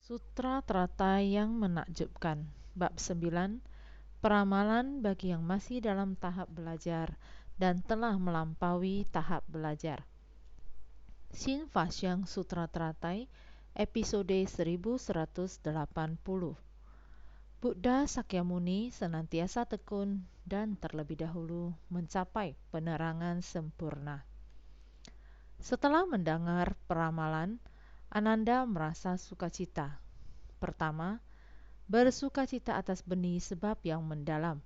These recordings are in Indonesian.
Sutra Teratai yang Menakjubkan. Bab 9. Peramalan bagi yang masih dalam tahap belajar dan telah melampaui tahap belajar. Shin Fasyang Sutra Teratai, episode 1180. Buddha Sakyamuni senantiasa tekun dan terlebih dahulu mencapai penerangan sempurna. Setelah mendengar peramalan, Ananda merasa sukacita. Pertama, bersukacita atas benih sebab yang mendalam.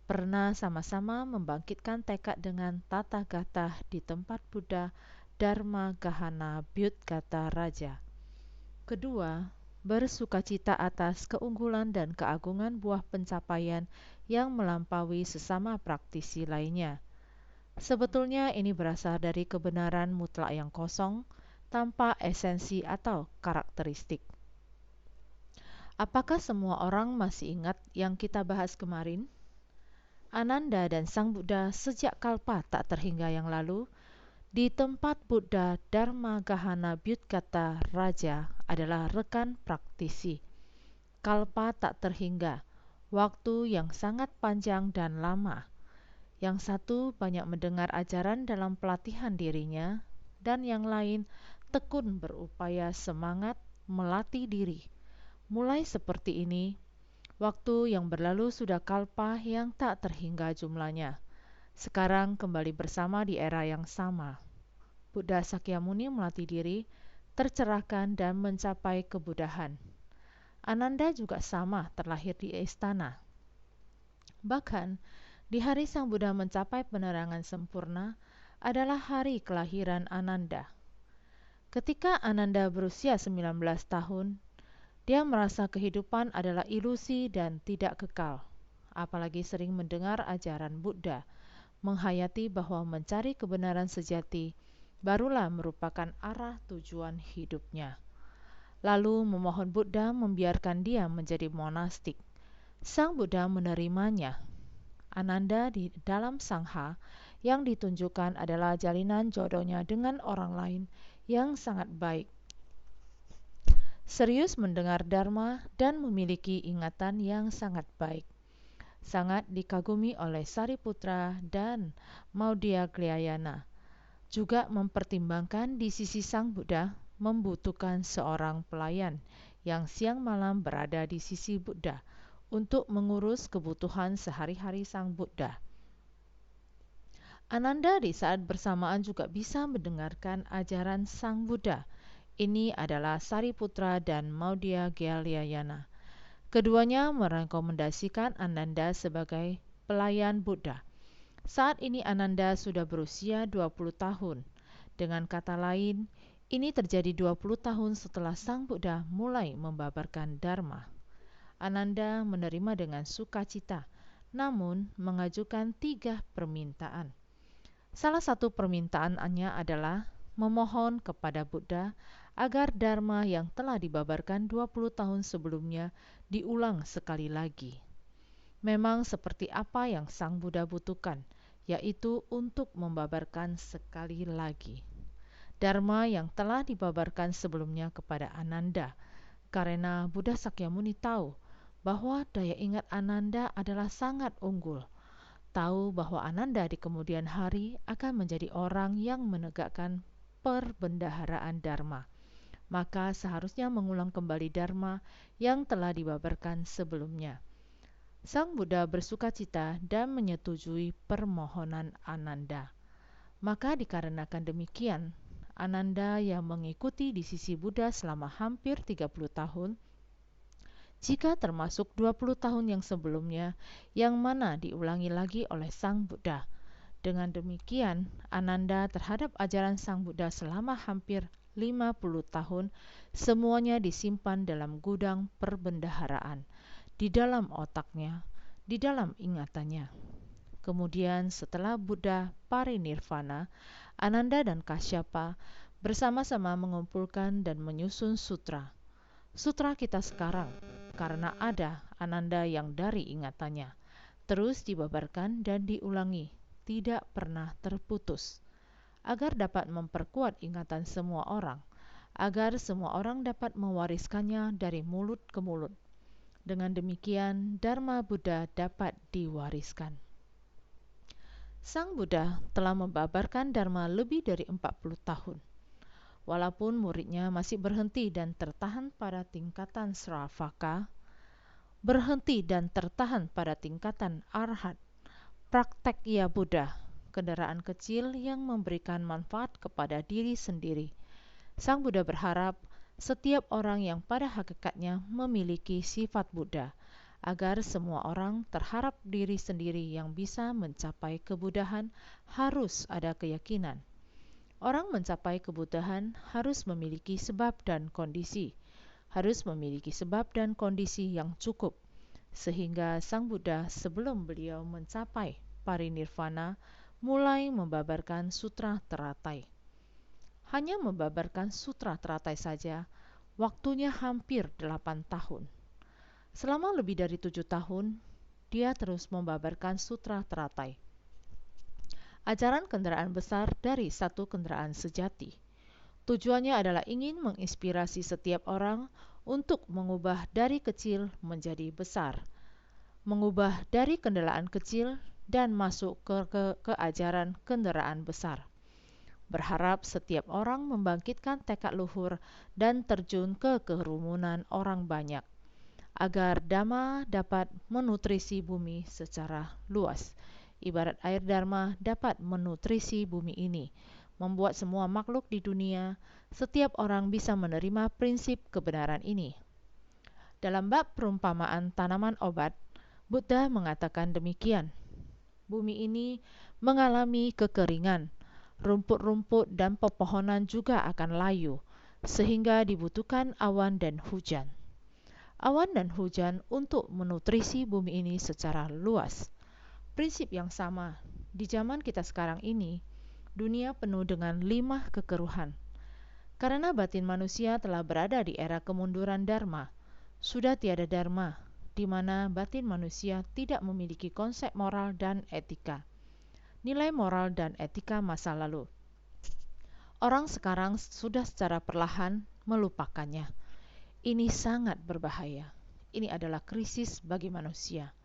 Pernah sama-sama membangkitkan tekad dengan Tathagata di tempat Buddha Dharma Gahana Bhyudgata Raja. Kedua, bersukacita atas keunggulan dan keagungan buah pencapaian yang melampaui sesama praktisi lainnya. Sebetulnya ini berasal dari kebenaran mutlak yang kosong, tanpa esensi atau karakteristik. Apakah semua orang masih ingat yang kita bahas kemarin? Ananda dan Sang Buddha sejak kalpa tak terhingga yang lalu, di tempat Buddha Dharma Gahana Bhyudgata Raja adalah rekan praktisi. Kalpa tak terhingga, waktu yang sangat panjang dan lama. Yang satu banyak mendengar ajaran dalam pelatihan dirinya, dan yang lain tekun berupaya semangat melatih diri. Mulai seperti ini, waktu yang berlalu sudah kalpa yang tak terhingga jumlahnya. Sekarang kembali bersama di era yang sama. Buddha Sakyamuni melatih diri, tercerahkan dan mencapai kebudahan. Ananda juga sama terlahir di istana. Bahkan, di hari Sang Buddha mencapai penerangan sempurna adalah hari kelahiran Ananda. Ketika Ananda berusia 19 tahun, dia merasa kehidupan adalah ilusi dan tidak kekal. Apalagi sering mendengar ajaran Buddha, menghayati bahwa mencari kebenaran sejati barulah merupakan arah tujuan hidupnya. Lalu memohon Buddha membiarkan dia menjadi monastik. Sang Buddha menerimanya. Ananda di dalam sangha yang ditunjukkan adalah jalinan jodohnya dengan orang lain yang sangat baik. Serius mendengar Dharma dan memiliki ingatan yang sangat baik. Sangat dikagumi oleh Sariputra dan Maudhagayana. Juga mempertimbangkan di sisi Sang Buddha membutuhkan seorang pelayan yang siang malam berada di sisi Buddha untuk mengurus kebutuhan sehari-hari Sang Buddha. Ananda di saat bersamaan juga bisa mendengarkan ajaran Sang Buddha. Ini adalah Sariputra dan Maudhagayana. Keduanya merekomendasikan Ananda sebagai pelayan Buddha. Saat ini Ananda sudah berusia 20 tahun. Dengan kata lain, ini terjadi 20 tahun setelah Sang Buddha mulai membabarkan Dharma. Ananda menerima dengan sukacita, namun mengajukan 3 permintaan. Salah satu permintaannya adalah memohon kepada Buddha agar Dharma yang telah dibabarkan 20 tahun sebelumnya diulang sekali lagi. Memang seperti apa yang Sang Buddha butuhkan, yaitu untuk membabarkan sekali lagi Dharma yang telah dibabarkan sebelumnya kepada Ananda, karena Buddha Sakyamuni tahu bahwa daya ingat Ananda adalah sangat unggul. Tahu bahwa Ananda di kemudian hari akan menjadi orang yang menegakkan perbendaharaan Dharma. Maka seharusnya mengulang kembali Dharma yang telah dibabarkan sebelumnya. Sang Buddha bersukacita dan menyetujui permohonan Ananda. Maka dikarenakan demikian, Ananda yang mengikuti di sisi Buddha selama hampir 30 tahun, jika termasuk 20 tahun yang sebelumnya, yang mana diulangi lagi oleh Sang Buddha. Dengan demikian, Ananda terhadap ajaran Sang Buddha selama hampir 50 tahun, semuanya disimpan dalam gudang perbendaharaan, di dalam otaknya, di dalam ingatannya. Kemudian setelah Buddha parinirvana, Ananda dan Kasyapa bersama-sama mengumpulkan dan menyusun sutra. Sutra kita sekarang, karena ada Ananda yang dari ingatannya, terus dibabarkan dan diulangi, tidak pernah terputus. Agar dapat memperkuat ingatan semua orang, agar semua orang dapat mewariskannya dari mulut ke mulut. Dengan demikian, Dharma Buddha dapat diwariskan. Sang Buddha telah membabarkan Dharma lebih dari 40 tahun. Walaupun muridnya masih berhenti dan tertahan pada tingkatan Sravaka, berhenti dan tertahan pada tingkatan Arhat, praktek ya Buddha, kendaraan kecil yang memberikan manfaat kepada diri sendiri. Sang Buddha berharap setiap orang yang pada hakikatnya memiliki sifat Buddha, agar semua orang terhadap diri sendiri yang bisa mencapai kebuddhaan harus ada keyakinan. Orang mencapai kebuddhaan harus memiliki sebab dan kondisi, harus memiliki sebab dan kondisi yang cukup, sehingga Sang Buddha sebelum beliau mencapai parinirvana mulai membabarkan sutra teratai. Hanya membabarkan sutra teratai saja, waktunya hampir 8 tahun. Selama lebih dari 7 tahun, dia terus membabarkan sutra teratai. Ajaran kendaraan besar dari satu kendaraan sejati. Tujuannya adalah ingin menginspirasi setiap orang untuk mengubah dari kecil menjadi besar, mengubah dari kendaraan kecil dan masuk ke ajaran kendaraan besar. Berharap setiap orang membangkitkan tekad luhur dan terjun ke kerumunan orang banyak, agar Dhamma dapat menutrisi bumi secara luas. Ibarat air Dharma dapat menutrisi bumi ini, membuat semua makhluk di dunia, setiap orang bisa menerima prinsip kebenaran ini. Dalam bab perumpamaan tanaman obat, Buddha mengatakan demikian. Bumi ini mengalami kekeringan, rumput-rumput dan pepohonan juga akan layu, sehingga dibutuhkan awan dan hujan. Awan dan hujan untuk menutrisi bumi ini secara luas. Prinsip yang sama di zaman kita sekarang ini, dunia penuh dengan 5 kekeruhan. Karena batin manusia telah berada di era kemunduran Dharma, sudah tiada Dharma, di mana batin manusia tidak memiliki konsep moral dan etika, nilai moral dan etika masa lalu. Orang sekarang sudah secara perlahan melupakannya. Ini sangat berbahaya. Ini adalah krisis bagi manusia.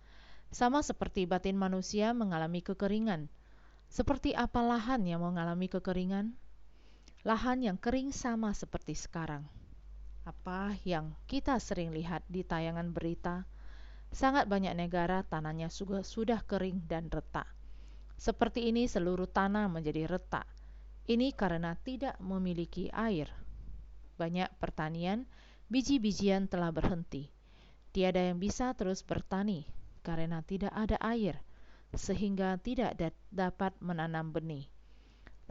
Sama seperti batin manusia mengalami kekeringan. Seperti apa lahan yang mengalami kekeringan? Lahan yang kering sama seperti sekarang. Apa yang kita sering lihat di tayangan berita, sangat banyak negara tanahnya sudah kering dan retak. Seperti ini seluruh tanah menjadi retak. Ini karena tidak memiliki air. Banyak pertanian, biji-bijian telah berhenti. Tiada yang bisa terus bertani karena tidak ada air, sehingga tidak dapat menanam benih.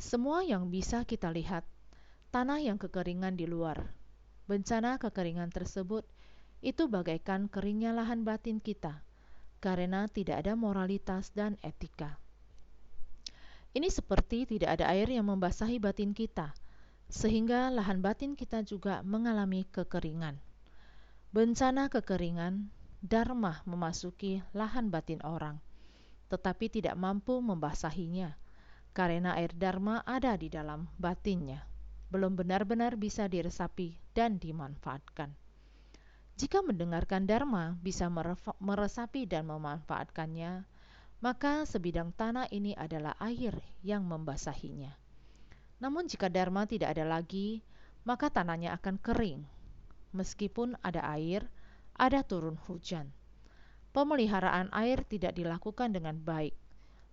Semua yang bisa kita lihat, tanah yang kekeringan di luar. Bencana kekeringan tersebut itu bagaikan keringnya lahan batin kita, karena tidak ada moralitas dan etika. Ini seperti tidak ada air yang membasahi batin kita, sehingga lahan batin kita juga mengalami kekeringan. Bencana kekeringan, Dharma memasuki lahan batin orang, tetapi tidak mampu membasahinya, karena air Dharma ada di dalam batinnya, belum benar-benar bisa diresapi dan dimanfaatkan. Jika mendengarkan Dharma bisa meresapi dan memanfaatkannya, maka sebidang tanah ini adalah air yang membasahinya. Namun jika Dharma tidak ada lagi, maka tanahnya akan kering. Meskipun ada air, ada turun hujan. Pemeliharaan air tidak dilakukan dengan baik.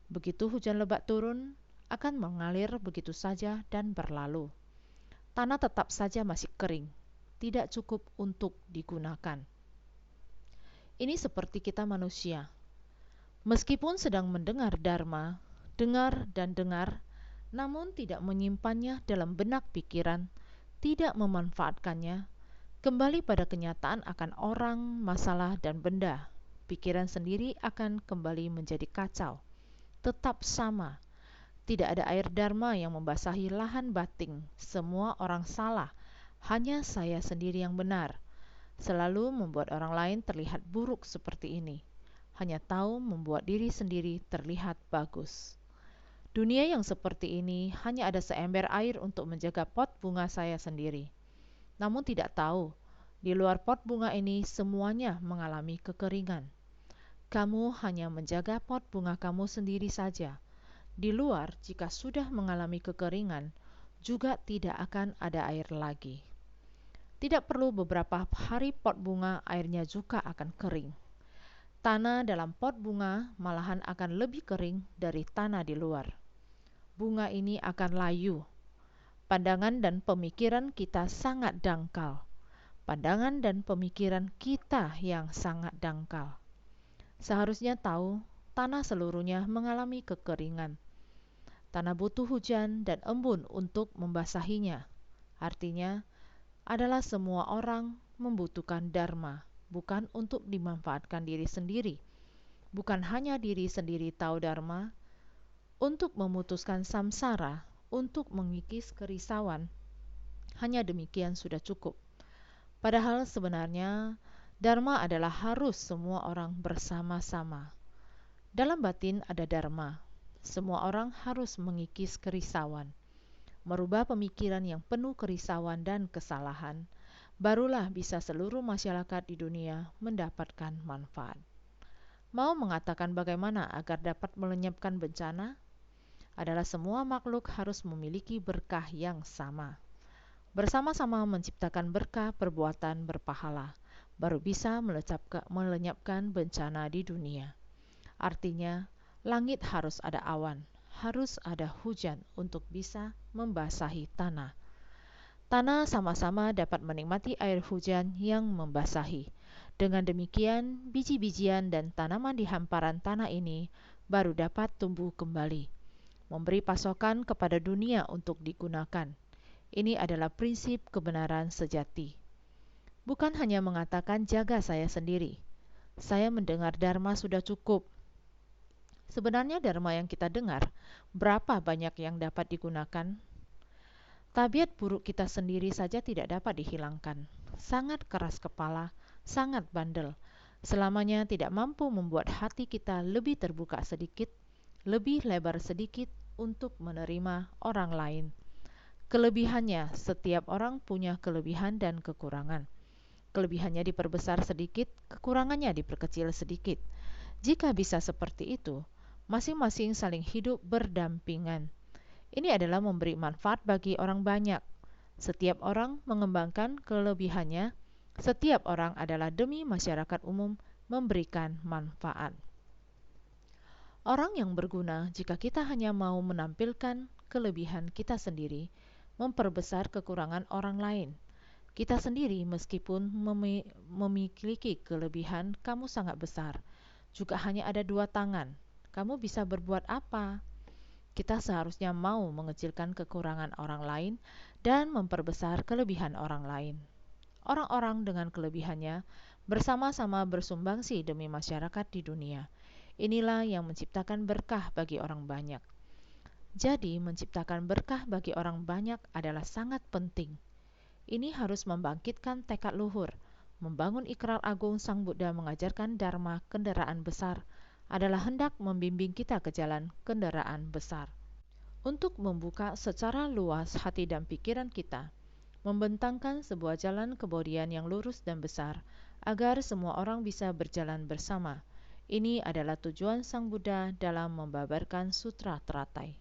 Begitu hujan lebat turun, akan mengalir begitu saja dan berlalu. Tanah tetap saja masih kering, tidak cukup untuk digunakan. Ini seperti kita manusia. Meskipun sedang mendengar Dharma, dengar dan dengar, namun tidak menyimpannya dalam benak pikiran, tidak memanfaatkannya, kembali pada kenyataan akan orang, masalah, dan benda, pikiran sendiri akan kembali menjadi kacau. Tetap sama. Tidak ada air Dharma yang membasahi lahan batin. Semua orang salah. Hanya saya sendiri yang benar. Selalu membuat orang lain terlihat buruk seperti ini. Hanya tahu membuat diri sendiri terlihat bagus. Dunia yang seperti ini hanya ada seember air untuk menjaga pot bunga saya sendiri. namun tidak tahu, di luar pot bunga ini semuanya mengalami kekeringan. Kamu hanya menjaga pot bunga kamu sendiri saja. Di luar, jika sudah mengalami kekeringan, juga tidak akan ada air lagi. Tidak perlu beberapa hari pot bunga, airnya juga akan kering. Tanah dalam pot bunga malahan akan lebih kering dari tanah di luar. Bunga ini akan layu. Pandangan dan pemikiran kita sangat dangkal. Pandangan dan pemikiran kita yang sangat dangkal. Seharusnya tahu, tanah seluruhnya mengalami kekeringan. Tanah butuh hujan dan embun untuk membasahinya. Artinya, adalah semua orang membutuhkan dharma, bukan untuk dimanfaatkan diri sendiri. Bukan hanya diri sendiri tahu dharma, untuk memutuskan samsara, untuk mengikis kerisauan. Hanya demikian sudah cukup. Padahal sebenarnya, dharma adalah harus semua orang bersama-sama. Dalam batin ada dharma. Semua orang harus mengikis kerisauan. Merubah pemikiran yang penuh kerisauan dan kesalahan, barulah bisa seluruh masyarakat di dunia mendapatkan manfaat. Mau mengatakan bagaimana agar dapat melenyapkan bencana? Adalah semua makhluk harus memiliki berkah yang sama. Bersama-sama menciptakan berkah perbuatan berpahala, baru bisa melenyapkan bencana di dunia. Artinya, langit harus ada awan, harus ada hujan untuk bisa membasahi tanah. Tanah sama-sama dapat menikmati air hujan yang membasahi. Dengan demikian, biji-bijian dan tanaman di hamparan tanah ini baru dapat tumbuh kembali, memberi pasokan kepada dunia untuk digunakan. Ini adalah prinsip kebenaran sejati. Bukan hanya mengatakan jaga saya sendiri. Saya mendengar dharma sudah cukup. Sebenarnya dharma yang kita dengar, berapa banyak yang dapat digunakan? Tabiat buruk kita sendiri saja tidak dapat dihilangkan. Sangat keras kepala, sangat bandel. Selamanya tidak mampu membuat hati kita lebih terbuka sedikit, lebih lebar sedikit untuk menerima orang lain. Kelebihannya, setiap orang punya kelebihan dan kekurangan. Kelebihannya diperbesar sedikit, kekurangannya diperkecil sedikit. Jika bisa seperti itu, masing-masing saling hidup berdampingan. Ini adalah memberi manfaat bagi orang banyak. Setiap orang mengembangkan kelebihannya. Setiap orang adalah demi masyarakat umum memberikan manfaat. Orang yang berguna jika kita hanya mau menampilkan kelebihan kita sendiri, memperbesar kekurangan orang lain. Kita sendiri meskipun memiliki kelebihan kamu sangat besar, juga hanya ada 2 tangan. Kamu bisa berbuat apa? Kita seharusnya mau mengecilkan kekurangan orang lain dan memperbesar kelebihan orang lain. Orang-orang dengan kelebihannya bersama-sama bersumbangsi demi masyarakat di dunia. Inilah yang menciptakan berkah bagi orang banyak. Jadi, menciptakan berkah bagi orang banyak adalah sangat penting. Ini harus membangkitkan tekad luhur, membangun ikrar agung Sang Buddha mengajarkan dharma kendaraan besar, adalah hendak membimbing kita ke jalan kendaraan besar. Untuk membuka secara luas hati dan pikiran kita, membentangkan sebuah jalan kebodian yang lurus dan besar, agar semua orang bisa berjalan bersama. Ini adalah tujuan Sang Buddha dalam membabarkan sutra teratai.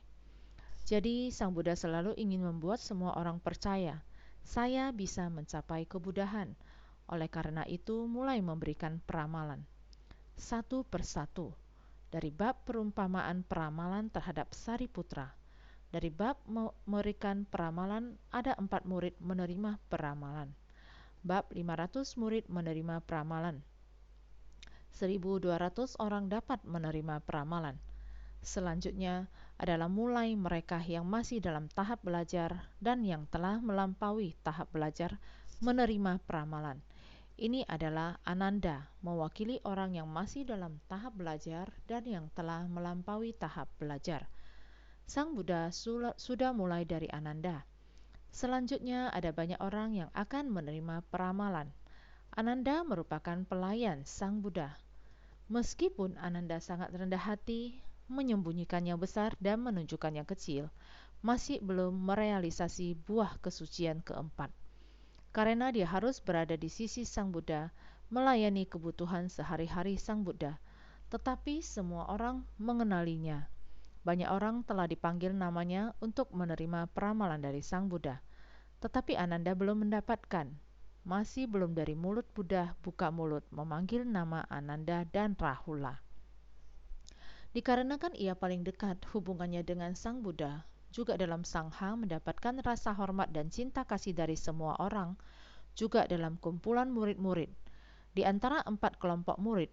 Jadi, Sang Buddha selalu ingin membuat semua orang percaya, saya bisa mencapai kebudahan. Oleh karena itu, mulai memberikan peramalan. Satu persatu. Dari bab perumpamaan peramalan terhadap Sariputra. Dari bab memberikan peramalan, ada 4 murid menerima peramalan. Bab 500 murid menerima peramalan. 1.200 orang dapat menerima peramalan. Selanjutnya adalah mulai mereka yang masih dalam tahap belajar dan yang telah melampaui tahap belajar menerima peramalan. Ini adalah Ananda, mewakili orang yang masih dalam tahap belajar dan yang telah melampaui tahap belajar. Sang Buddha sudah mulai dari Ananda. Selanjutnya ada banyak orang yang akan menerima peramalan. Ananda merupakan pelayan Sang Buddha. Meskipun Ananda sangat rendah hati, menyembunyikan yang besar dan menunjukkan yang kecil, masih belum merealisasi buah kesucian keempat. karena dia harus berada di sisi Sang Buddha, melayani kebutuhan sehari-hari Sang Buddha. Tetapi semua orang mengenalinya. Banyak orang telah dipanggil namanya untuk menerima peramalan dari Sang Buddha. Tetapi Ananda belum mendapatkan. Masih belum dari mulut Buddha buka mulut memanggil nama Ananda dan Rahula. Dikarenakan ia paling dekat hubungannya dengan Sang Buddha, juga dalam Sangha mendapatkan rasa hormat dan cinta kasih dari semua orang, juga dalam kumpulan murid-murid. Di antara 4 kelompok murid,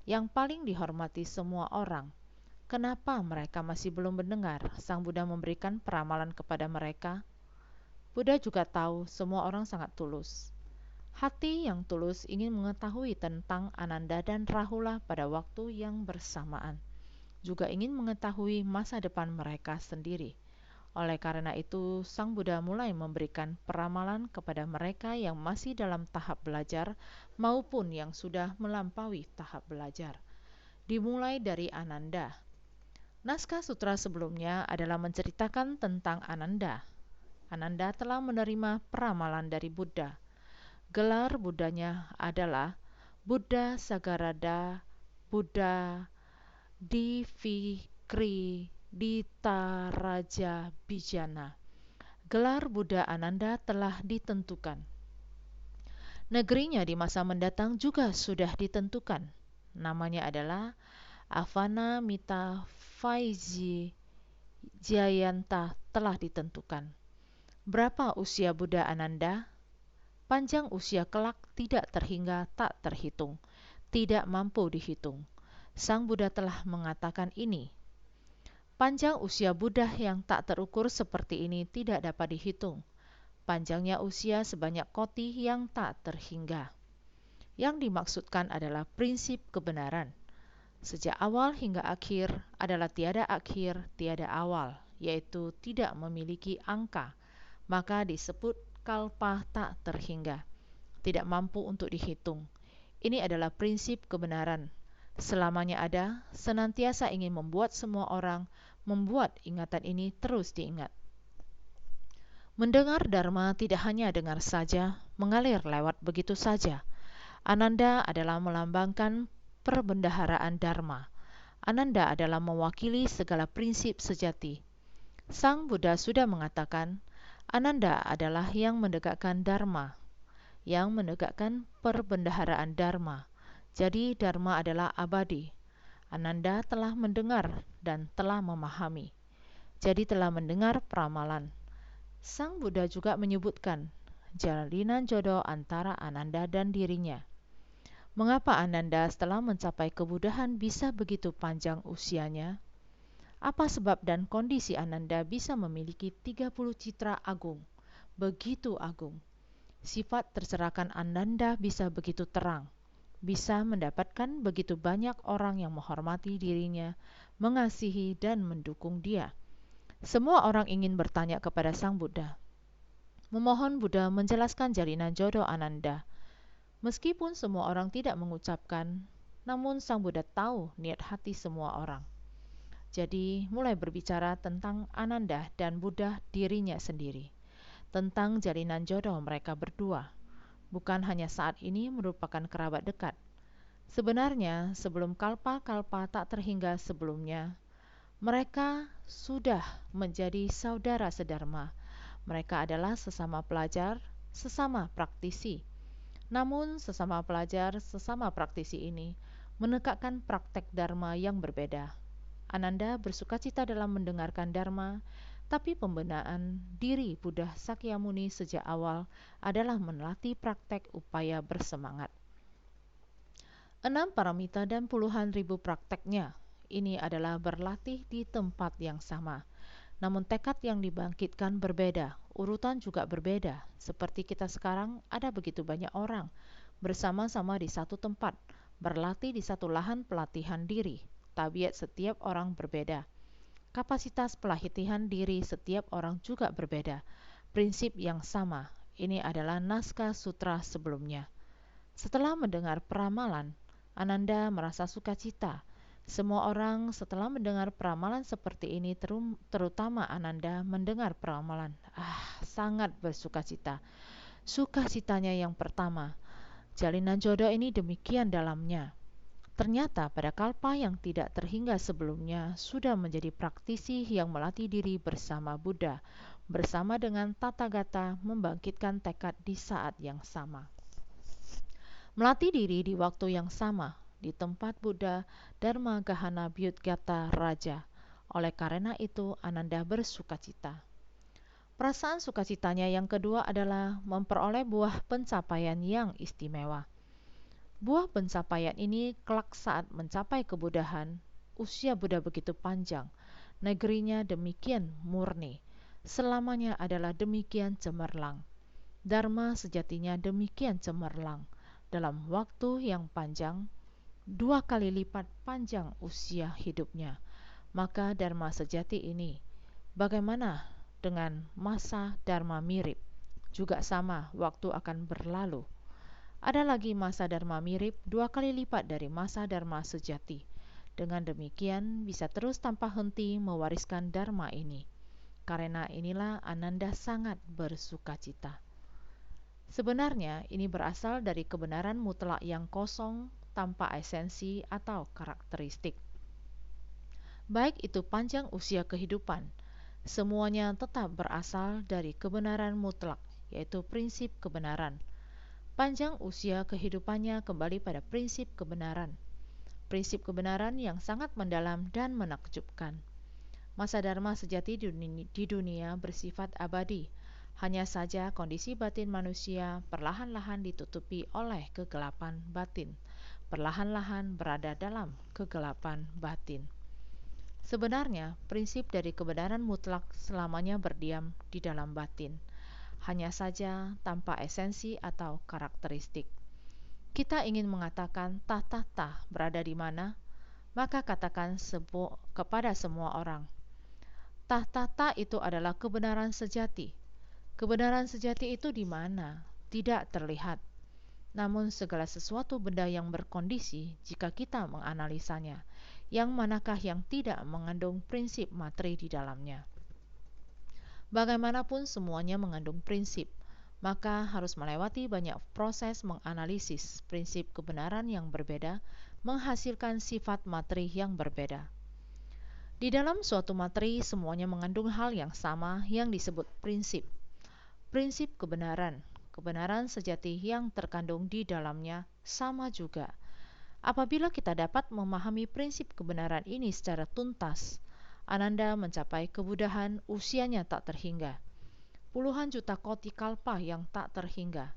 yang paling dihormati semua orang. Kenapa mereka masih belum mendengar Sang Buddha memberikan peramalan kepada mereka? Buddha juga tahu semua orang sangat tulus. Hati yang tulus ingin mengetahui tentang Ananda dan Rahula pada waktu yang bersamaan. Juga ingin mengetahui masa depan mereka sendiri. Oleh karena itu, Sang Buddha mulai memberikan peramalan kepada mereka yang masih dalam tahap belajar maupun yang sudah melampaui tahap belajar. Dimulai dari Ananda. Naskah sutra sebelumnya adalah menceritakan tentang Ananda. Ananda telah menerima peramalan dari Buddha. Gelar Buddhanya adalah Buddha Sagarada Buddha Divikri Ditaraja Bijana. Gelar Buddha Ananda telah ditentukan. Negerinya di masa mendatang juga sudah ditentukan. Namanya adalah Avana Mita Faizi Jayanta telah ditentukan. Berapa usia Buddha Ananda? Panjang usia kelak tidak terhingga tak terhitung, tidak mampu dihitung. Sang Buddha telah mengatakan ini. Panjang usia Buddha yang tak terukur seperti ini tidak dapat dihitung. Panjangnya usia sebanyak koti yang tak terhingga. Yang dimaksudkan adalah prinsip kebenaran. Sejak awal hingga akhir adalah tiada akhir, tiada awal, yaitu tidak memiliki angka. Maka disebut kalpa tak terhingga, tidak mampu untuk dihitung. Ini adalah prinsip kebenaran. Selamanya ada, senantiasa ingin membuat semua orang membuat ingatan ini terus diingat. Mendengar Dharma tidak hanya dengar saja, mengalir lewat begitu saja. Ananda adalah melambangkan perbendaharaan Dharma. Ananda adalah mewakili segala prinsip sejati. Sang Buddha sudah mengatakan, Ananda adalah yang menegakkan Dharma, yang menegakkan perbendaharaan Dharma. Jadi Dharma adalah abadi. Ananda telah mendengar dan telah memahami. Jadi telah mendengar peramalan. Sang Buddha juga menyebutkan jalinan jodoh antara Ananda dan dirinya. Mengapa Ananda setelah mencapai kebudahan bisa begitu panjang usianya? Apa sebab dan kondisi Ananda bisa memiliki 30 citra agung, begitu agung? Sifat tercerahkan Ananda bisa begitu terang, bisa mendapatkan begitu banyak orang yang menghormati dirinya, mengasihi dan mendukung dia. Semua orang ingin bertanya kepada Sang Buddha. Memohon Buddha menjelaskan jalinan jodoh Ananda. Meskipun semua orang tidak mengucapkan, namun Sang Buddha tahu niat hati semua orang. Jadi mulai berbicara tentang Ananda dan Buddha dirinya sendiri, tentang jalinan jodoh mereka berdua. Bukan hanya saat ini merupakan kerabat dekat. Sebenarnya sebelum kalpa-kalpa tak terhingga sebelumnya, mereka sudah menjadi saudara sedharma. Mereka adalah sesama pelajar, sesama praktisi. Namun sesama pelajar, sesama praktisi ini menegakkan praktek Dharma yang berbeda. Ananda bersukacita dalam mendengarkan Dharma, tapi pembinaan diri Buddha Sakyamuni sejak awal adalah melatih praktek upaya bersemangat. 6 paramita dan puluhan ribu prakteknya, ini adalah berlatih di tempat yang sama. Namun tekad yang dibangkitkan berbeda, urutan juga berbeda. Seperti kita sekarang ada begitu banyak orang bersama-sama di satu tempat, berlatih di satu lahan pelatihan diri. Tabiat setiap orang berbeda. Kapasitas pelatihan diri setiap orang juga berbeda. Prinsip yang sama. Ini adalah naskah sutra sebelumnya. Setelah mendengar peramalan, Ananda merasa sukacita. Semua orang setelah mendengar peramalan seperti ini, terutama Ananda mendengar peramalan, sangat bersukacita. Sukacitanya yang pertama, jalinan jodoh ini demikian dalamnya. Ternyata pada kalpa yang tidak terhingga sebelumnya sudah menjadi praktisi yang melatih diri bersama Buddha, bersama dengan Tathagata membangkitkan tekad di saat yang sama. Melatih diri di waktu yang sama, di tempat Buddha Dharma Gahana Bhyudgata Raja. Oleh karena itu, Ananda bersukacita. Perasaan sukacitanya yang kedua adalah memperoleh buah pencapaian yang istimewa. Buah pencapaian ini kelak saat mencapai kebudahan, usia Buddha begitu panjang, negerinya demikian murni, selamanya adalah demikian cemerlang. Dharma sejatinya demikian cemerlang, dalam waktu yang panjang, 2 kali lipat panjang usia hidupnya. Maka Dharma sejati ini, bagaimana dengan masa Dharma mirip? Juga sama, waktu akan berlalu. Ada lagi masa Dharma mirip 2 kali lipat dari masa Dharma sejati. Dengan demikian bisa terus tanpa henti mewariskan Dharma ini. Karena inilah Ananda sangat bersukacita. Sebenarnya ini berasal dari kebenaran mutlak yang kosong tanpa esensi atau karakteristik. Baik itu panjang usia kehidupan, semuanya tetap berasal dari kebenaran mutlak, yaitu prinsip kebenaran. Panjang usia kehidupannya kembali pada prinsip kebenaran. Prinsip kebenaran yang sangat mendalam dan menakjubkan. Masa Dharma sejati di dunia bersifat abadi. Hanya saja kondisi batin manusia perlahan-lahan ditutupi oleh kegelapan batin. Perlahan-lahan berada dalam kegelapan batin. Sebenarnya, prinsip dari kebenaran mutlak selamanya berdiam di dalam batin. Hanya saja tanpa esensi atau karakteristik. Kita ingin mengatakan tah berada di mana? Maka katakan kepada semua orang, tah itu adalah kebenaran sejati. Kebenaran sejati itu di mana? Tidak terlihat. Namun segala sesuatu benda yang berkondisi jika kita menganalisanya, yang manakah yang tidak mengandung prinsip materi di dalamnya? Bagaimanapun semuanya mengandung prinsip, maka harus melewati banyak proses menganalisis prinsip kebenaran yang berbeda, menghasilkan sifat materi yang berbeda. Di dalam suatu materi semuanya mengandung hal yang sama yang disebut prinsip. Prinsip kebenaran, kebenaran sejati yang terkandung di dalamnya sama juga. Apabila kita dapat memahami prinsip kebenaran ini secara tuntas, Ananda mencapai kebudahan usianya tak terhingga. Puluhan juta koti kalpa yang tak terhingga.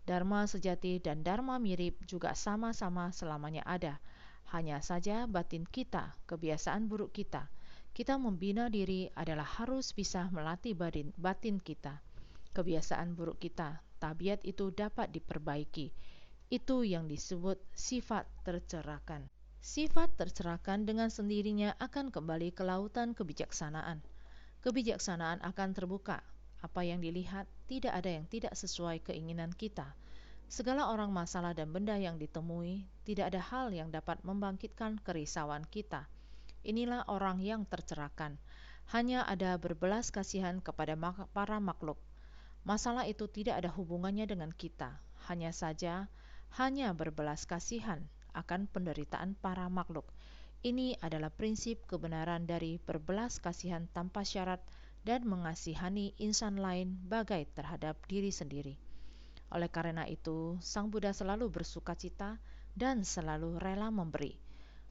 Dharma sejati dan Dharma mirip juga sama-sama selamanya ada. Hanya saja batin kita, kebiasaan buruk kita membina diri adalah harus bisa melatih batin kita. Kebiasaan buruk kita, tabiat itu dapat diperbaiki. Itu yang disebut sifat tercerahkan. Sifat tercerahkan dengan sendirinya akan kembali ke lautan kebijaksanaan. Kebijaksanaan akan terbuka. Apa yang dilihat, tidak ada yang tidak sesuai keinginan kita. Segala orang, masalah dan benda yang ditemui, tidak ada hal yang dapat membangkitkan kerisauan kita. Inilah orang yang tercerahkan. Hanya ada berbelas kasihan kepada para makhluk. Masalah itu tidak ada hubungannya dengan kita. Hanya berbelas kasihan akan penderitaan para makhluk. Ini adalah prinsip kebenaran dari berbelas kasihan tanpa syarat dan mengasihani insan lain bagai terhadap diri sendiri. Oleh karena itu, Sang Buddha selalu bersukacita dan selalu rela memberi.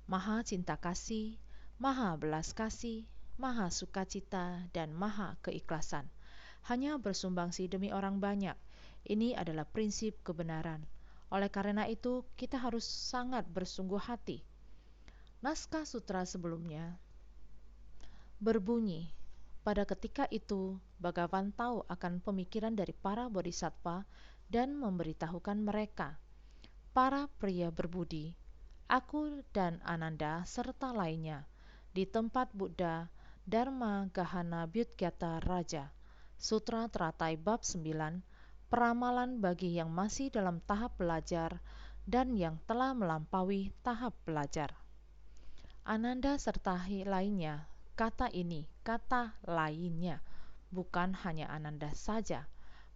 Maha cinta kasih, maha belas kasih, maha sukacita, dan maha keikhlasan. Hanya bersumbangsi demi orang banyak. Ini adalah prinsip kebenaran. Oleh karena itu, kita harus sangat bersungguh hati. Naskah sutra sebelumnya berbunyi, pada ketika itu Bhagavan tahu akan pemikiran dari para bodhisattva dan memberitahukan mereka, para pria berbudi, aku dan Ananda serta lainnya, di tempat Buddha Dharma Gahana Bhyudgata Raja, Sutra Teratai Bab 9, peramalan bagi yang masih dalam tahap belajar dan yang telah melampaui tahap belajar. Ananda serta lainnya, kata ini, kata lainnya, bukan hanya Ananda saja.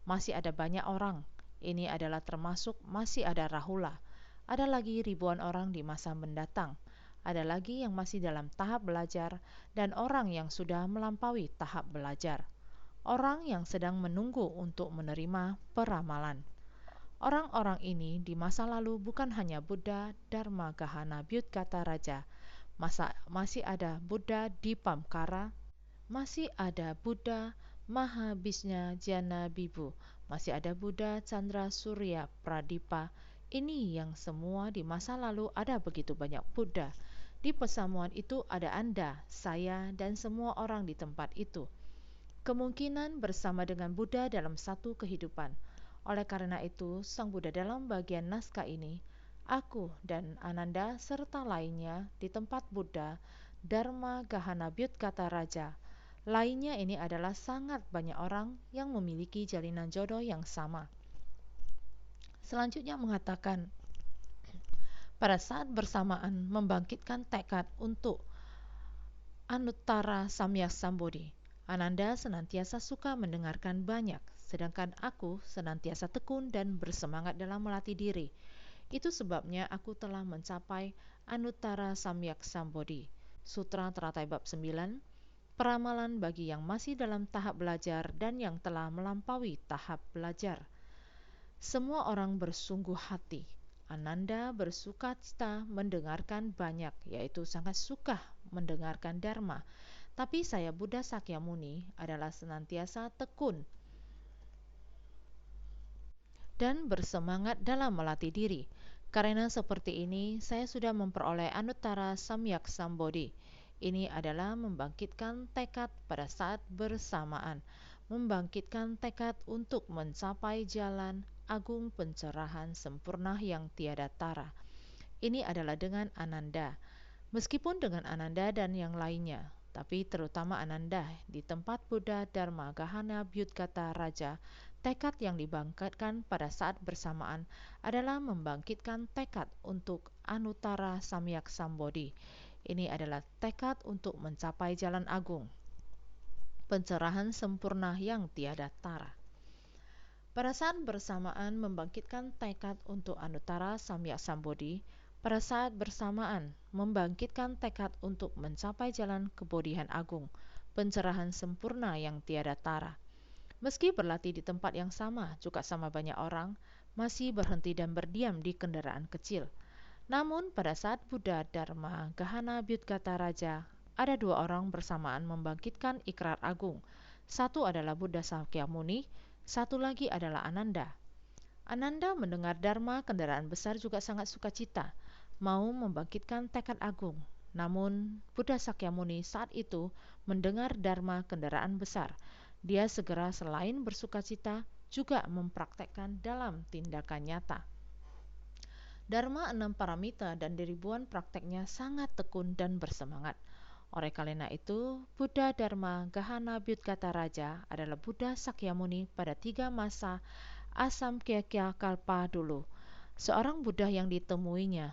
masih ada banyak orang. Ini adalah termasuk masih ada Rahula. Ada lagi ribuan orang di masa mendatang. Ada lagi yang masih dalam tahap belajar dan orang yang sudah melampaui tahap belajar. Orang yang sedang menunggu untuk menerima peramalan. Orang-orang ini di masa lalu bukan hanya Buddha Dharma Gahana Byutkata Raja, masih ada Buddha Dipamkara, masih ada Buddha Mahabhisnya Jana Bibu, masih ada Buddha Chandra Surya Pradipa. Ini yang semua di masa lalu ada begitu banyak Buddha. Di persamuan itu ada Anda, saya, dan semua orang di tempat itu. Kemungkinan bersama dengan Buddha dalam satu kehidupan. Oleh karena itu, Sang Buddha dalam bagian naskah ini, aku dan Ananda serta lainnya di tempat Buddha Dharma Gahana Byutkata Raja. Lainnya ini adalah sangat banyak orang yang memiliki jalinan jodoh yang sama. Selanjutnya mengatakan, pada saat bersamaan membangkitkan tekad untuk Anuttara Samyak Sambodhi. Ananda senantiasa suka mendengarkan banyak, sedangkan aku senantiasa tekun dan bersemangat dalam melatih diri. Itu sebabnya aku telah mencapai Anuttara Samyak Sambodhi. Sutra Teratai Bab 9, peramalan bagi yang masih dalam tahap belajar dan yang telah melampaui tahap belajar. Semua orang bersungguh hati. Ananda bersukacita mendengarkan banyak, yaitu sangat suka mendengarkan Dharma. Tapi saya Buddha Sakyamuni adalah senantiasa tekun dan bersemangat dalam melatih diri. Karena seperti ini, saya sudah memperoleh Anuttara Samyak Sambodhi. Ini adalah membangkitkan tekad pada saat bersamaan, membangkitkan tekad untuk mencapai jalan agung pencerahan sempurna yang tiada tara. Ini adalah dengan Ananda. Meskipun dengan Ananda dan yang lainnya, tapi terutama Ananda di tempat Buddha Dharma Gahana Byutkata Raja, tekad yang dibangkitkan pada saat bersamaan adalah membangkitkan tekad untuk Anuttara Samyak Sambodhi. Ini adalah tekad untuk mencapai jalan agung, pencerahan sempurna yang tiada tara. Pada saat bersamaan membangkitkan tekad untuk Anuttara Samyak Sambodhi, pada saat bersamaan membangkitkan tekad untuk mencapai jalan kebodihan agung, pencerahan sempurna yang tiada tara. Meski berlatih di tempat yang sama, juga sama banyak orang, masih berhenti dan berdiam di kendaraan kecil. Namun pada saat Buddha Dharma Gahana Byutkata Raja, ada dua orang bersamaan membangkitkan ikrar agung. Satu adalah Buddha Sakyamuni, satu lagi adalah Ananda. Ananda mendengar Dharma kendaraan besar juga sangat sukacita, mau membangkitkan tekad agung. Namun, Buddha Sakyamuni saat itu mendengar Dharma kendaraan besar. Dia segera selain bersukacita, juga mempraktekkan dalam tindakan nyata. Dharma 6 paramita dan ribuan prakteknya sangat tekun dan bersemangat. Oleh karena itu, Buddha Dharma Gahana Byutkata Raja adalah Buddha Sakyamuni pada 3 masa Asamkhya Kalpa dulu. Seorang Buddha yang ditemuinya,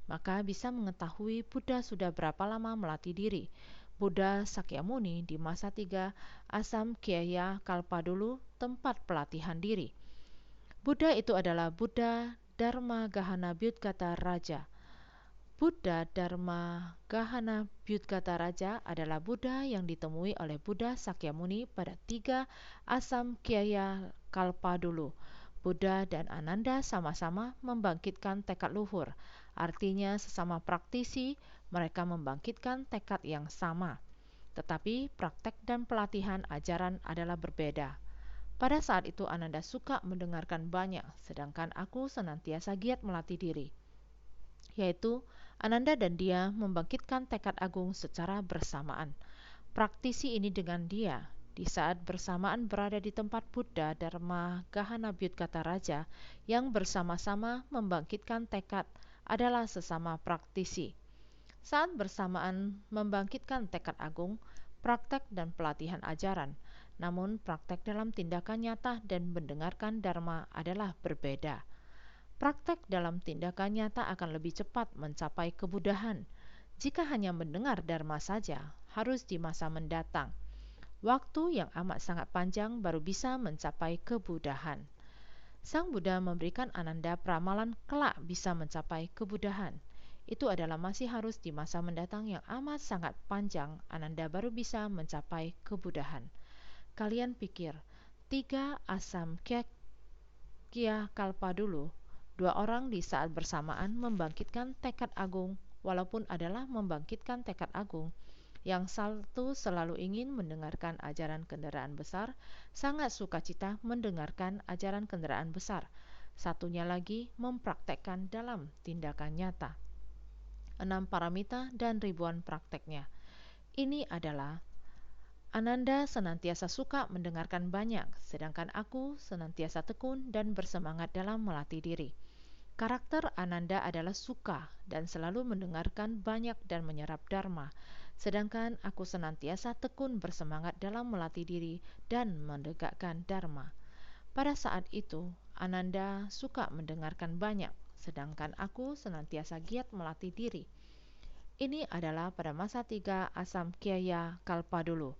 maka bisa mengetahui Buddha sudah berapa lama melatih diri. Buddha Sakyamuni di masa 3 Asamkhya Kalpa dulu, tempat pelatihan diri. Buddha itu adalah Buddha Dharma Gahana Byutkata Raja. Buddha Dharma Gahana Byutkata Raja adalah Buddha yang ditemui oleh Buddha Sakyamuni pada 3 Asamkhya Kalpa dulu. Buddha dan Ananda sama-sama membangkitkan tekad luhur. Artinya sesama praktisi, mereka membangkitkan tekad yang sama. Tetapi praktek dan pelatihan ajaran adalah berbeda. Pada saat itu Ananda suka mendengarkan banyak, sedangkan aku senantiasa giat melatih diri. Yaitu, Ananda dan dia membangkitkan tekad agung secara bersamaan. Praktisi ini dengan dia, di saat bersamaan berada di tempat Buddha Dharma Gahana Byutkata Raja yang bersama-sama membangkitkan tekad adalah sesama praktisi. Saat bersamaan membangkitkan tekad agung, praktek dan pelatihan ajaran, namun praktek dalam tindakan nyata dan mendengarkan Dharma adalah berbeda. Praktek dalam tindakan nyata akan lebih cepat mencapai kebudahan. Jika hanya mendengar Dharma saja, harus di masa mendatang. Waktu yang amat sangat panjang baru bisa mencapai kebudahan. Sang Buddha memberikan Ananda peramalan kelak bisa mencapai kebudahan. Itu adalah masih harus di masa mendatang yang amat sangat panjang, Ananda baru bisa mencapai kebudahan. Kalian pikir, 3 asam kya kalpa dulu, 2 orang di saat bersamaan membangkitkan tekad agung, walaupun adalah membangkitkan tekad agung. Yang satu selalu ingin mendengarkan ajaran kendaraan besar, sangat sukacita mendengarkan ajaran kendaraan besar. Satunya lagi mempraktekkan dalam tindakan nyata. 6 paramita dan ribuan prakteknya. Ini adalah Ananda senantiasa suka mendengarkan banyak, sedangkan aku senantiasa tekun dan bersemangat dalam melatih diri. Karakter Ananda adalah suka dan selalu mendengarkan banyak dan menyerap dharma, sedangkan aku senantiasa tekun bersemangat dalam melatih diri dan menegakkan dharma. Pada saat itu, Ananda suka mendengarkan banyak, sedangkan aku senantiasa giat melatih diri. Ini adalah pada masa 3 asam kya kalpa dulu.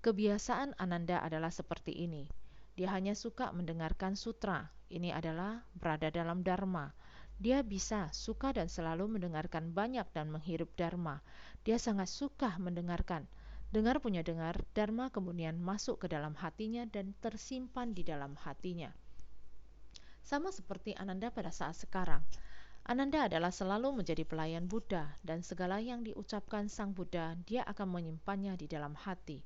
Kebiasaan Ananda adalah seperti ini. Dia hanya suka mendengarkan sutra. Ini adalah berada dalam dharma. Dia bisa, suka dan selalu mendengarkan banyak dan menghirup dharma. Dia sangat suka mendengarkan. Dengar punya dengar, dharma kemudian masuk ke dalam hatinya dan tersimpan di dalam hatinya. Sama seperti Ananda pada saat sekarang. Ananda adalah selalu menjadi pelayan Buddha dan segala yang diucapkan Sang Buddha, dia akan menyimpannya di dalam hati.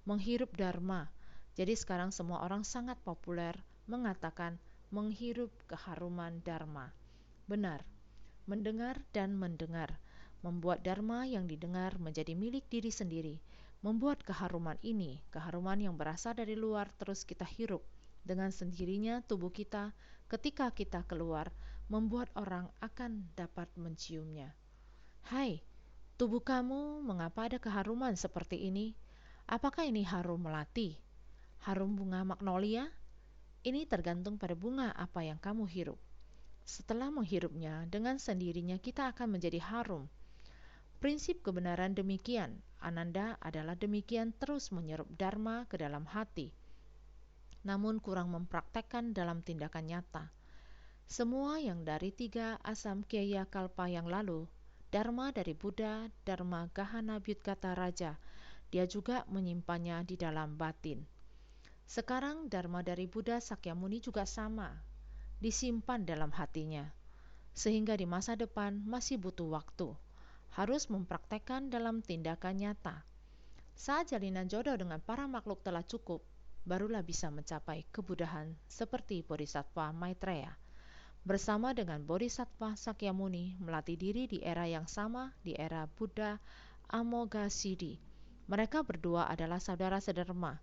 Menghirup dharma. Jadi sekarang semua orang sangat populer mengatakan menghirup keharuman dharma. Benar, mendengar dan mendengar, membuat dharma yang didengar menjadi milik diri sendiri, membuat keharuman ini, keharuman yang berasal dari luar terus kita hirup. Dengan sendirinya tubuh kita ketika kita keluar, membuat orang akan dapat menciumnya. Hai, tubuh kamu mengapa ada keharuman seperti ini? Apakah ini harum melati? Harum bunga magnolia? Ini tergantung pada bunga apa yang kamu hirup. Setelah menghirupnya, dengan sendirinya kita akan menjadi harum. Prinsip kebenaran demikian. Ananda adalah demikian terus menyerap dharma ke dalam hati, namun kurang mempraktekkan dalam tindakan nyata. Semua yang dari 3 asam kya kalpa yang lalu, dharma dari Buddha, dharma Gahana Bhyudgata Raja, dia juga menyimpannya di dalam batin. Sekarang dharma dari Buddha Sakyamuni juga sama, disimpan dalam hatinya. Sehingga di masa depan masih butuh waktu. Harus mempraktekkan dalam tindakan nyata. Saat jalinan jodoh dengan para makhluk telah cukup, barulah bisa mencapai kebudahan seperti Bodhisattva Maitreya. Bersama dengan Bodhisattva Sakyamuni melatih diri di era yang sama, di era Buddha Amoghasiddhi. Mereka berdua adalah saudara sederma.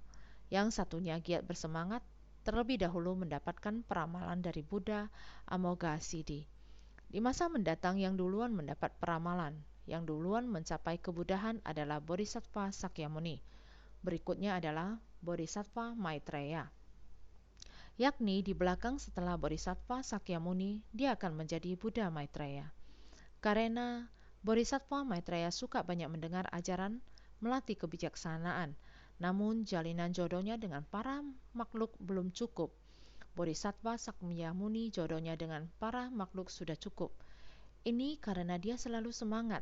Yang satunya giat bersemangat, terlebih dahulu mendapatkan peramalan dari Buddha Amoghasiddhi. Di masa mendatang yang duluan mendapat peramalan, yang duluan mencapai kebudahan adalah Bodhisattva Sakyamuni. Berikutnya adalah Bodhisattva Maitreya. Yakni di belakang setelah Bodhisattva Sakyamuni, dia akan menjadi Buddha Maitreya. Karena Bodhisattva Maitreya suka banyak mendengar ajaran, melatih kebijaksanaan, namun jalinan jodohnya dengan para makhluk belum cukup. Bodhisattva Sakyamuni jodohnya dengan para makhluk sudah cukup. Ini karena dia selalu semangat,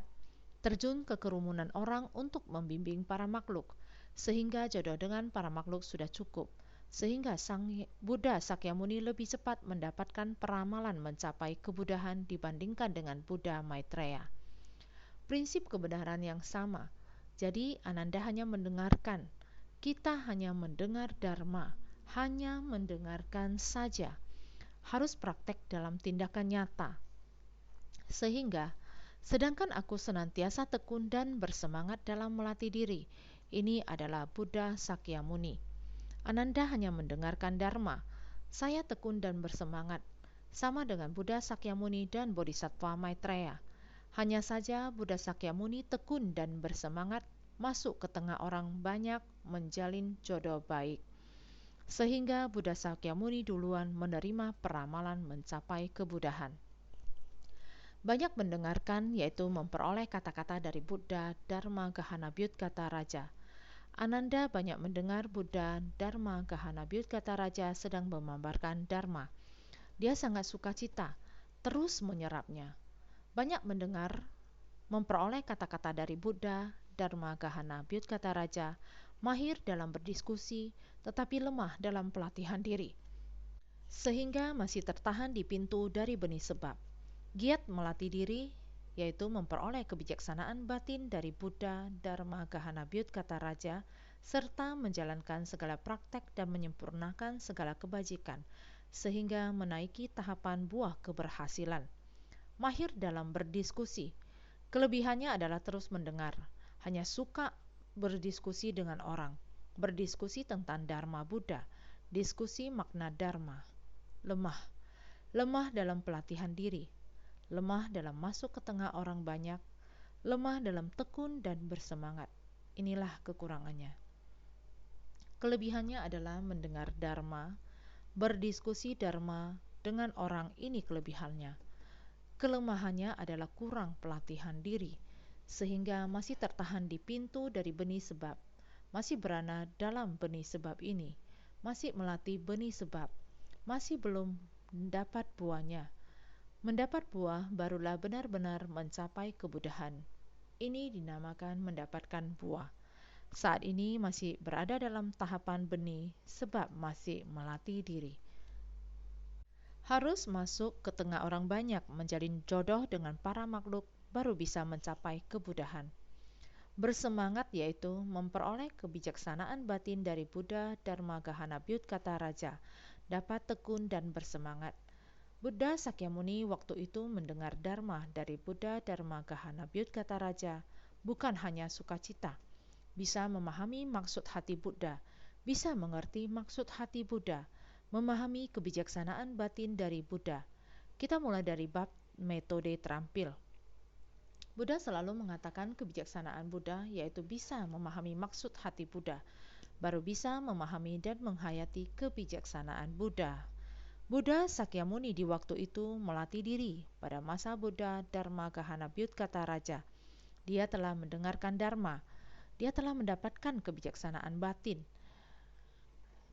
terjun ke kerumunan orang untuk membimbing para makhluk, sehingga jodoh dengan para makhluk sudah cukup. Sehingga Sang Buddha Sakyamuni lebih cepat mendapatkan peramalan mencapai kebudahan dibandingkan dengan Buddha Maitreya. Prinsip kebenaran yang sama. Jadi Ananda hanya mendengarkan. Kita hanya mendengar dharma, hanya mendengarkan saja. Harus praktek dalam tindakan nyata. Sehingga, sedangkan aku senantiasa tekun dan bersemangat dalam melatih diri, ini adalah Buddha Sakyamuni. Ananda hanya mendengarkan dharma. Saya tekun dan bersemangat, sama dengan Buddha Sakyamuni dan Bodhisattva Maitreya. Hanya saja Buddha Sakyamuni tekun dan bersemangat masuk ke tengah orang banyak menjalin jodoh baik. Sehingga Buddha Sakyamuni duluan menerima peramalan mencapai kebudahan. Banyak mendengarkan yaitu memperoleh kata-kata dari Buddha Dharma Gahana Bhyudgata Raja. Ananda banyak mendengar Buddha Dharma Gahana Byudgata Raja sedang memaparkan Dharma. Dia sangat sukacita, terus menyerapnya. Banyak mendengar, memperoleh kata-kata dari Buddha Dharma Gahana Byudgata Raja, mahir dalam berdiskusi, tetapi lemah dalam pelatihan diri, sehingga masih tertahan di pintu dari benih sebab. Giat melatih diri, yaitu memperoleh kebijaksanaan batin dari Buddha Dharma Gahana Byudgata Raja, serta menjalankan segala praktek dan menyempurnakan segala kebajikan, sehingga menaiki tahapan buah keberhasilan. Mahir dalam berdiskusi, kelebihannya adalah terus mendengar, hanya suka berdiskusi dengan orang, berdiskusi tentang Dharma Buddha, diskusi makna Dharma. Lemah dalam pelatihan diri, lemah dalam masuk ke tengah orang banyak, lemah dalam tekun dan bersemangat. Inilah kekurangannya. Kelebihannya adalah mendengar Dharma, berdiskusi Dharma dengan orang, ini kelebihannya. Kelemahannya adalah kurang pelatihan diri, sehingga masih tertahan di pintu dari benih sebab, masih berada dalam benih sebab ini, masih melatih benih sebab, masih belum mendapat buahnya. Mendapat buah barulah benar-benar mencapai kebudahan. Ini dinamakan mendapatkan buah. Saat ini masih berada dalam tahapan benih sebab masih melatih diri. Harus masuk ke tengah orang banyak, menjalin jodoh dengan para makhluk, baru bisa mencapai kebudahan. Bersemangat yaitu memperoleh kebijaksanaan batin dari Buddha Dharma Gahana Byudgata Raja, dapat tekun dan bersemangat. Buddha Sakyamuni waktu itu mendengar Dharma dari Buddha Dharma Gahana Byudgata Raja, bukan hanya sukacita, bisa memahami maksud hati Buddha, bisa mengerti maksud hati Buddha, memahami kebijaksanaan batin dari Buddha. Kita mulai dari bab metode terampil. Buddha selalu mengatakan kebijaksanaan Buddha yaitu bisa memahami maksud hati Buddha, baru bisa memahami dan menghayati kebijaksanaan Buddha. Buddha Sakyamuni di waktu itu melatih diri pada masa Buddha Dharma Gahana Byudgata Raja. Dia telah mendengarkan Dharma, dia telah mendapatkan kebijaksanaan batin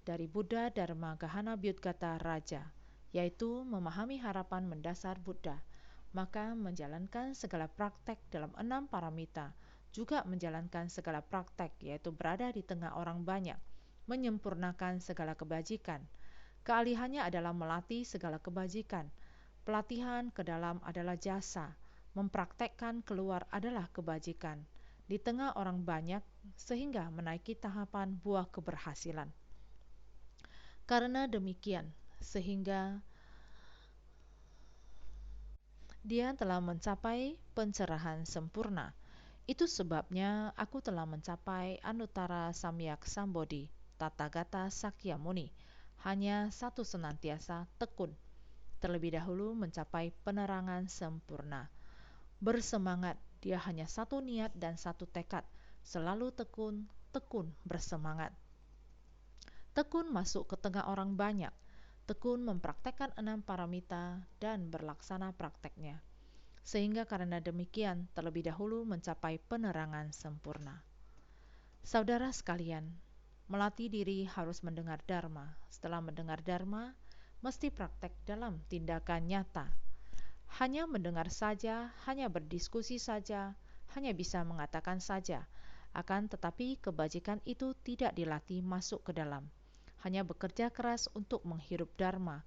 dari Buddha Dharma Gahana Byudgata Raja, yaitu memahami harapan mendasar Buddha, maka menjalankan segala praktek dalam 6 paramita, juga menjalankan segala praktek yaitu berada di tengah orang banyak, menyempurnakan segala kebajikan. Kealihannya adalah melatih segala kebajikan. Pelatihan ke dalam adalah jasa, mempraktekkan keluar adalah kebajikan di tengah orang banyak, sehingga menaiki tahapan buah keberhasilan. Karena demikian, sehingga dia telah mencapai pencerahan sempurna. Itu sebabnya aku telah mencapai Anuttara Samyak Sambodhi, Tathagata Sakyamuni, hanya satu senantiasa tekun, terlebih dahulu mencapai penerangan sempurna. Bersemangat, dia hanya satu niat dan satu tekad, selalu tekun, bersemangat. Tekun masuk ke tengah orang banyak, tekun mempraktekkan 6 paramita dan berlaksana prakteknya. Sehingga karena demikian terlebih dahulu mencapai penerangan sempurna. Saudara sekalian, melatih diri harus mendengar Dharma. Setelah mendengar Dharma, mesti praktek dalam tindakan nyata. Hanya mendengar saja, hanya berdiskusi saja, hanya bisa mengatakan saja, akan tetapi kebajikan itu tidak dilatih masuk ke dalam. Hanya bekerja keras untuk menghirup Dharma,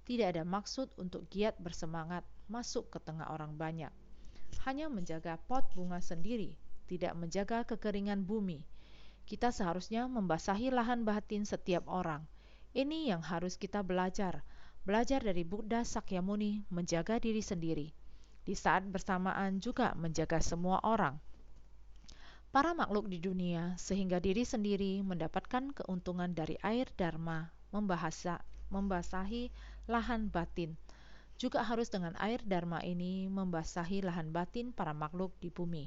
tidak ada maksud untuk giat bersemangat masuk ke tengah orang banyak. Hanya menjaga pot bunga sendiri, tidak menjaga kekeringan bumi. Kita seharusnya membasahi lahan batin setiap orang. Ini yang harus kita belajar dari Buddha Sakyamuni, menjaga diri sendiri, di saat bersamaan juga menjaga semua orang, para makhluk di dunia, sehingga diri sendiri mendapatkan keuntungan dari air Dharma, membasahi lahan batin. Juga harus dengan air Dharma ini membasahi lahan batin para makhluk di bumi.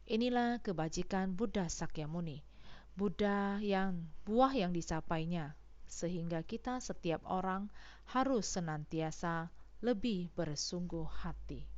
Inilah kebajikan Buddha Sakyamuni, Buddha yang buah yang dicapainya, sehingga kita setiap orang harus senantiasa lebih bersungguh hati.